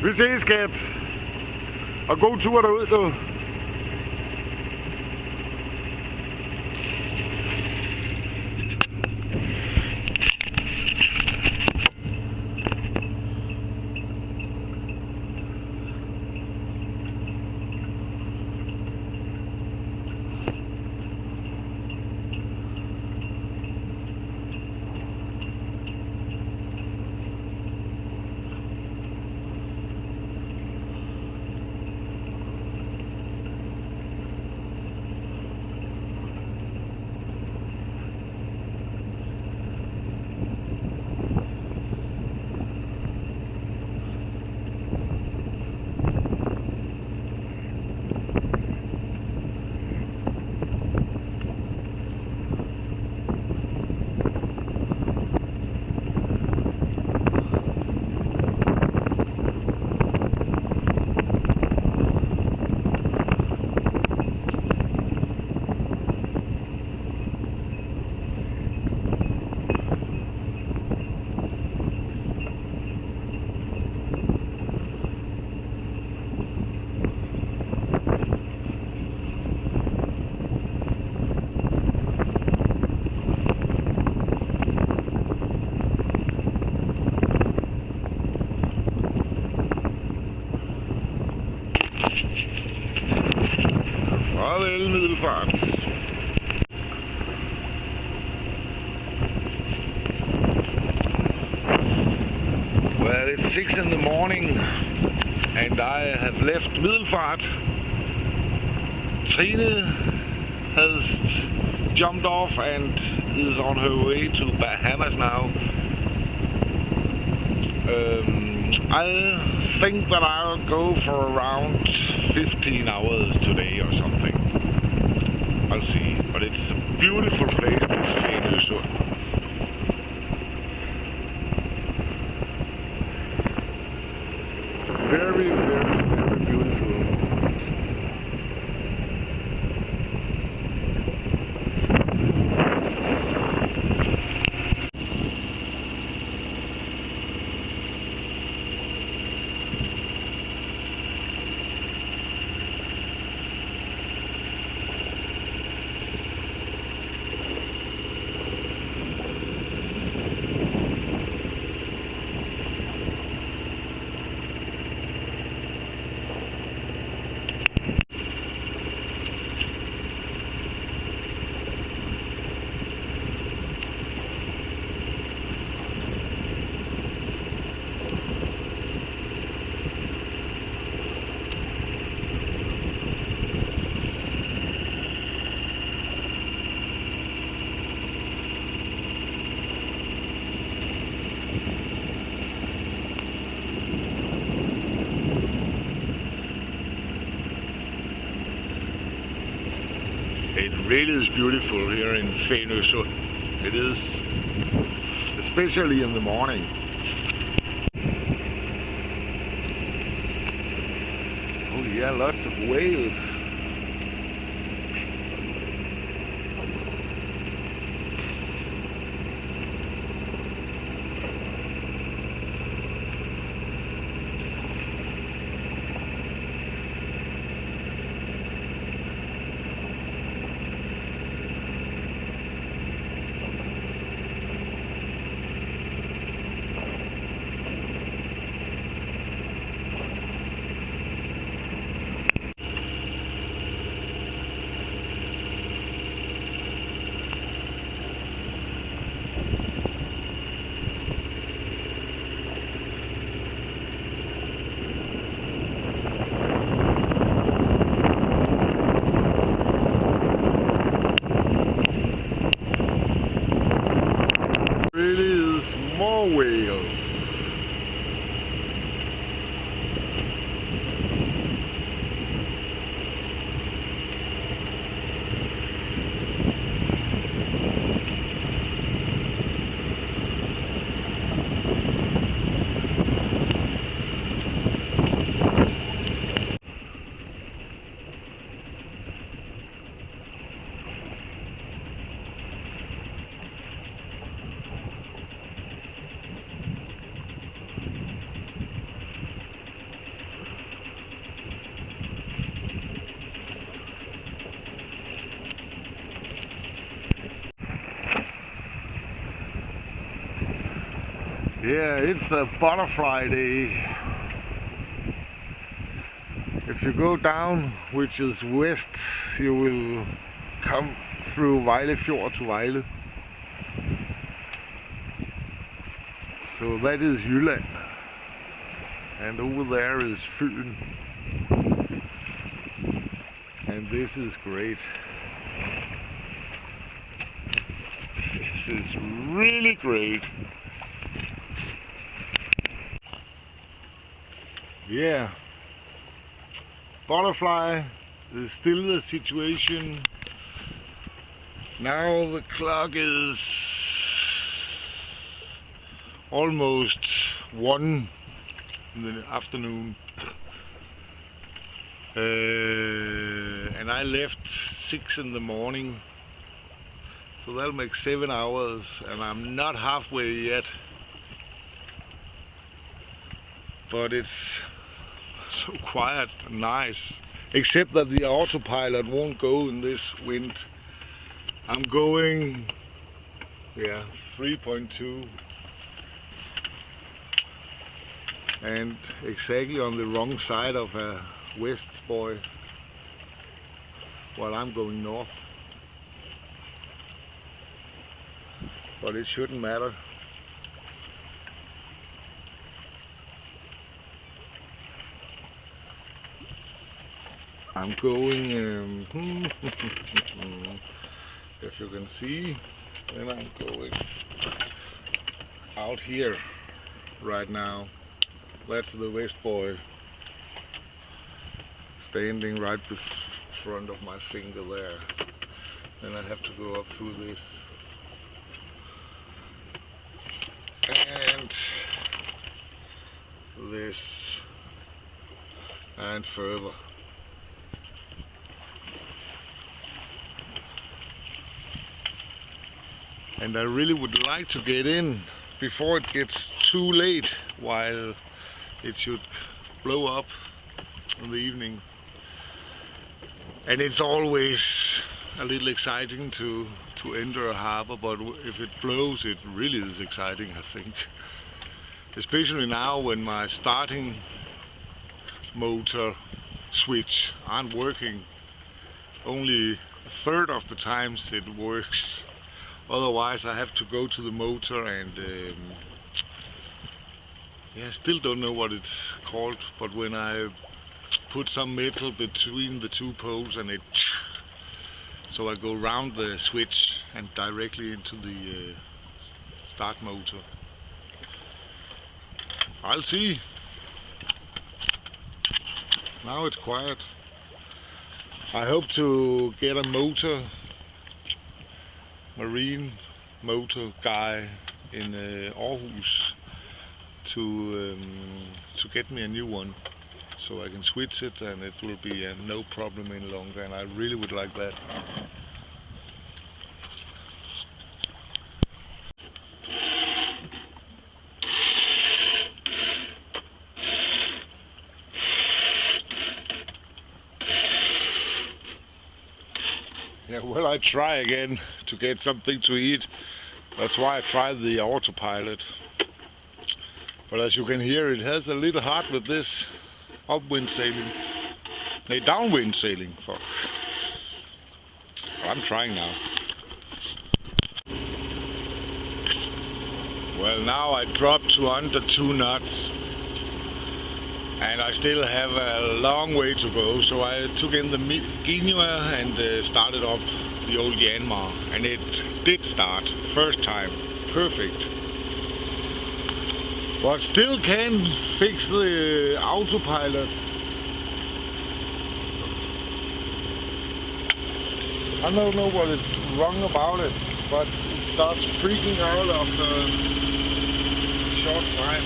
Vi ses, skat. Og god tur derud, du. Farvel, Middelfart. Well, it's 6 in the morning and I have left Middelfart. Trine has jumped off and is on her way to Bahamas now. I think that I'll go for around 15 hours today or something. I'll see. But it's a beautiful place, this Fenø. Very, very, very beautiful. It really is beautiful here in Fenø. It is, especially in the morning. Oh yeah, lots of whales. Really is more whales. Yeah, it's a butterfly day. If you go down, which is west, you will come through Vejlefjord to Vejle. So that is Jylland. And over there is Fyn. And this is great. This is really great. Yeah. Butterfly is still the situation. Now the clock is almost 1 in the afternoon. And I left 6 in the morning. So that'll make 7 hours, and I'm not halfway yet. But it's so quiet and nice, except that the autopilot won't go in this wind. I'm going, 3.2, and exactly on the wrong side of a west boy, while I'm going north. But it shouldn't matter. I'm going, if you can see, then I'm going out here right now. That's the west boy standing right in front of my finger there. Then I have to go up through this. And this, and further. And I really would like to get in before it gets too late, while it should blow up in the evening. And it's always a little exciting to enter a harbor, but if it blows, it really is exciting, I think. Especially now when my starting motor switch aren't working. Only a third of the times it works. Otherwise I have to go to the motor and still don't know what it's called, but when I put some metal between the two poles and so I go round the switch and directly into the start motor. I'll see. Now it's quiet. I hope to get a marine motor guy in Aarhus to get me a new one, so I can switch it and it will be no problem any longer, and I really would like that. Yeah, well, I try again to get something to eat. That's why I tried the autopilot. But as you can hear, it has a little hard with this upwind sailing. No, downwind sailing. Fuck. I'm trying now. Well, now I dropped to under 2 knots. And I still have a long way to go, so I took in the Genua and started up the old Yanmar, and it did start first time, perfect. But still can fix the autopilot. I don't know what is wrong about it, but it starts freaking out after a short time.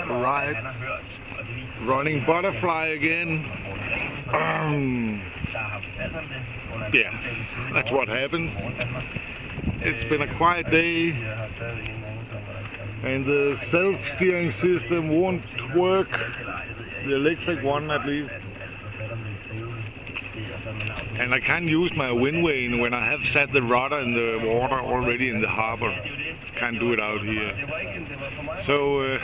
Right, running butterfly again. Yeah, that's what happens. It's been a quiet day, and the self-steering system won't work, the electric one at least. and I can't use my wind vane when I have set the rudder in the water already in the harbor. Can't do it out here. So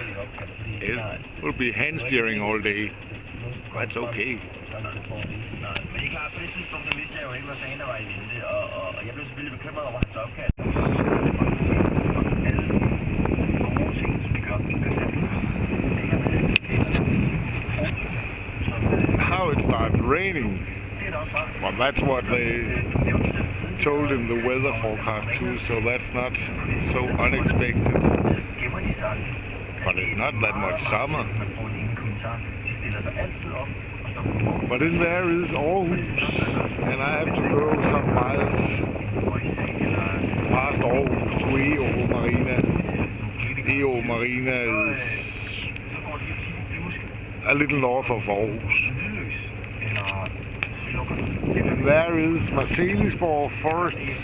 it will be hand steering all day. That's okay. Now it started raining. Well, that's what they told in the weather forecast too, so that's not so unexpected. But it's not that much summer. But in there is Aarhus, and I have to go some miles past Aarhus to EO Marina. EO Marina is a little north of Aarhus. And there is Marselisborg Forest.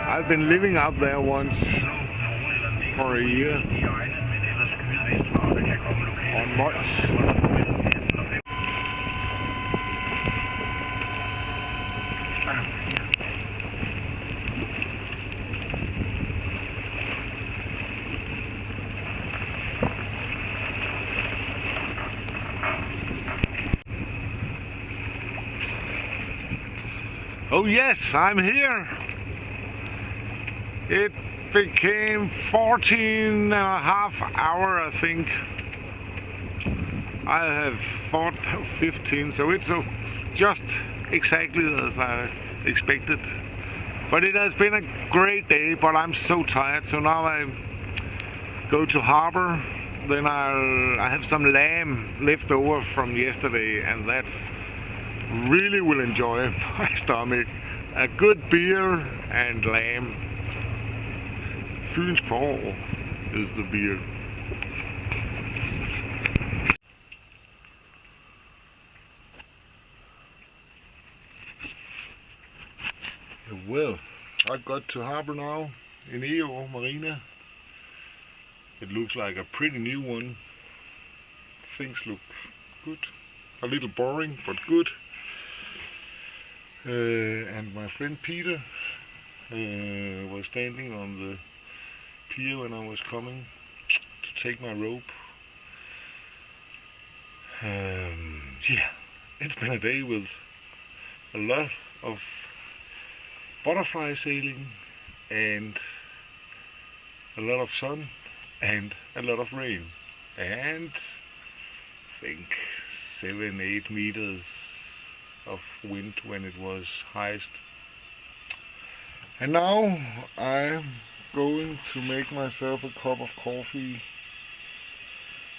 I've been living out there once for a year on March. Oh yes, I'm here. It became 14 and a half hours, I think. I have thought 15, so it's just exactly as I expected. But it has been a great day, but I'm so tired, so now I go to harbor. Then I have some lamb left over from yesterday, and that's really will enjoy my stomach. A good beer and lamb. Fyns Forår is the beer. Well, I got to harbor now in EO Marina. It looks like a pretty new one. Things look good. A little boring, but good. And my friend Peter was standing on the pier when I was coming to take my rope. Yeah, it's been a day with a lot of butterfly sailing and a lot of sun and a lot of rain, and I think 7-8 meters of wind when it was highest. And now I'm going to make myself a cup of coffee,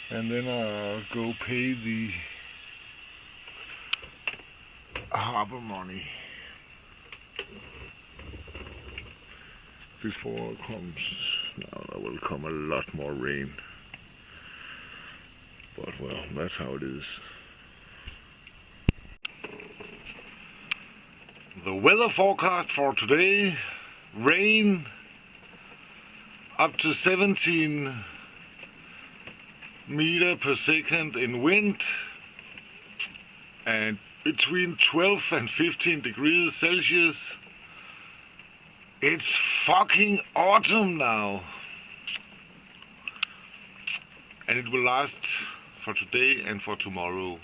and then I'll go pay the harbor money before it comes. Now there will come a lot more rain, but well, that's how it is. The weather forecast for today: rain up to 17 meters per second in wind, and between 12 and 15 degrees Celsius. It's fucking autumn now. And it will last for today and for tomorrow.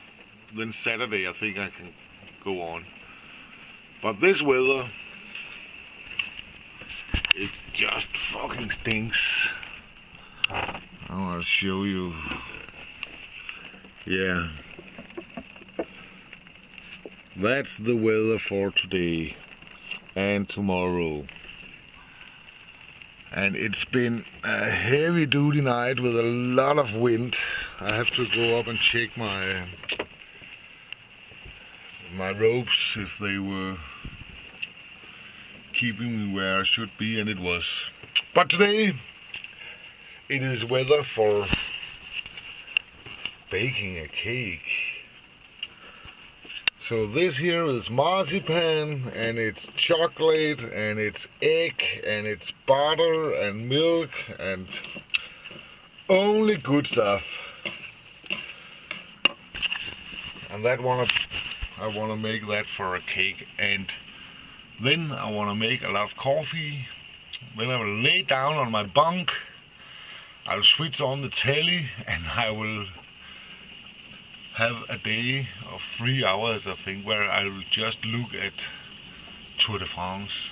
Then Saturday I think I can go on. But this weather, it just fucking stinks. I'll show you. Yeah. That's the weather for today and tomorrow. And it's been a heavy duty night with a lot of wind. I have to go up and check my ropes if they were keeping me where I should be, and it was. But today it is weather for baking a cake. So this here is marzipan, and it's chocolate, and it's egg, and it's butter and milk, and only good stuff. And that I want to make that for a cake, and then I want to make a lot of coffee. Then I will lay down on my bunk. I'll switch on the telly, and I will have a day of 3 hours, I think, where I will just look at Tour de France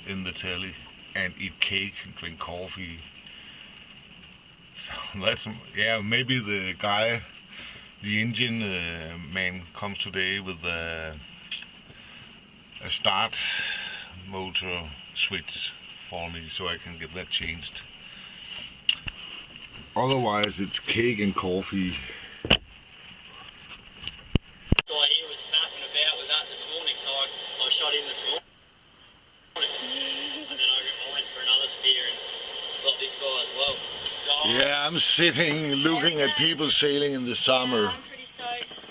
in the telly and eat cake and drink coffee. So that's, yeah, maybe the guy, the Indian man, comes today with a start motor switch for me so I can get that changed. Otherwise it's cake and coffee. He was faffing about with that this morning, so I shot in this morning. And then I went for another spear and got this guy as well. Yeah, I'm sitting looking at people sailing in the summer. Yeah, I'm pretty stoked.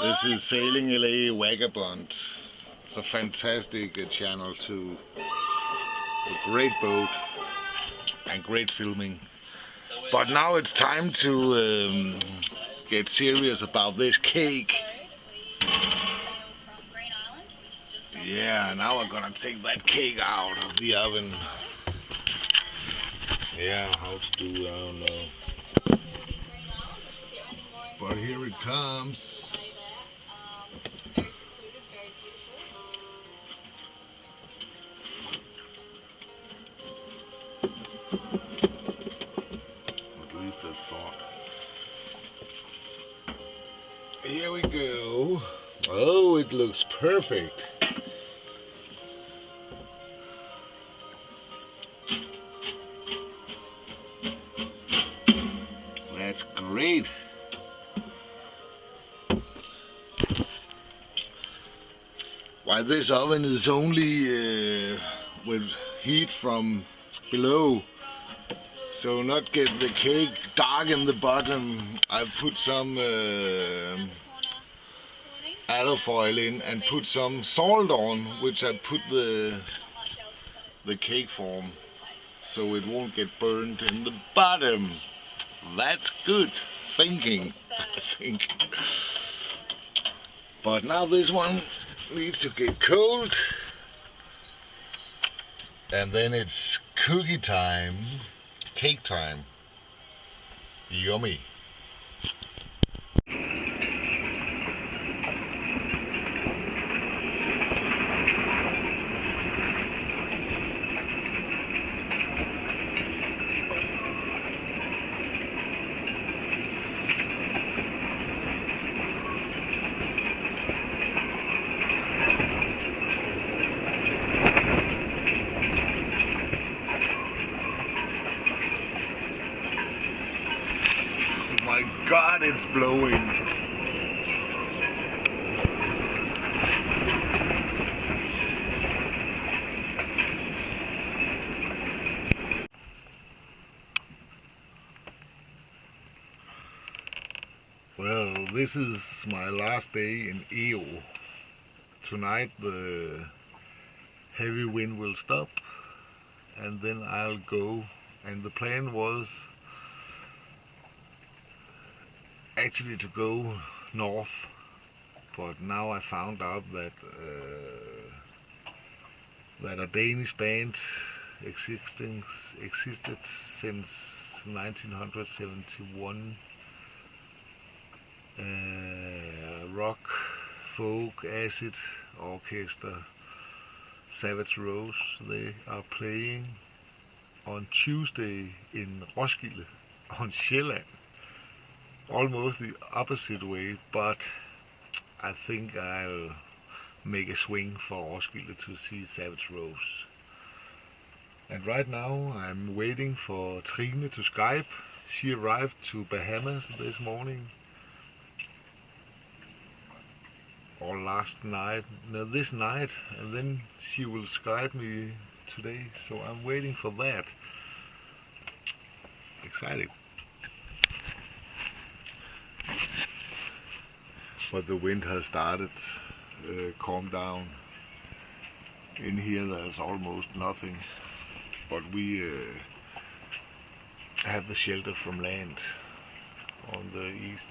This is Sailing LA Vagabond. It's a fantastic channel too. A great boat and great filming. But now it's time to get serious about this cake. Yeah, now I'm gonna take that cake out of the oven. Yeah, how to do it, I don't know. But here it comes. At least I thought. Here we go. Oh, it looks perfect. That's great. Why, this oven is only with heat from below, so not get the cake dark in the bottom. I've put some alufoil in and put some salt on, which I put the cake form, so it won't get burned in the bottom. That's good thinking, I think. But now this one needs to get cold, and then it's cookie time, cake time. Yummy. God, it's blowing. Well, this is my last day in Aarhus. Tonight the heavy wind will stop, and then I'll go, and the plan was actually to go north but now I found out that a Danish band existed since 1971. Rock, folk, acid orchestra, Savage Rose. They are playing on Tuesday in Roskilde, on Sjælland. Almost the opposite way, but I think I'll make a swing for Roskilde to see Savage Rose. And right now I'm waiting for Trine to Skype. She arrived to Bahamas this morning. Or last night, no, this night, and then she will Skype me today, so I'm waiting for that. Exciting. But the wind has started, calm down. In here there's almost nothing, but we have the shelter from land on the east.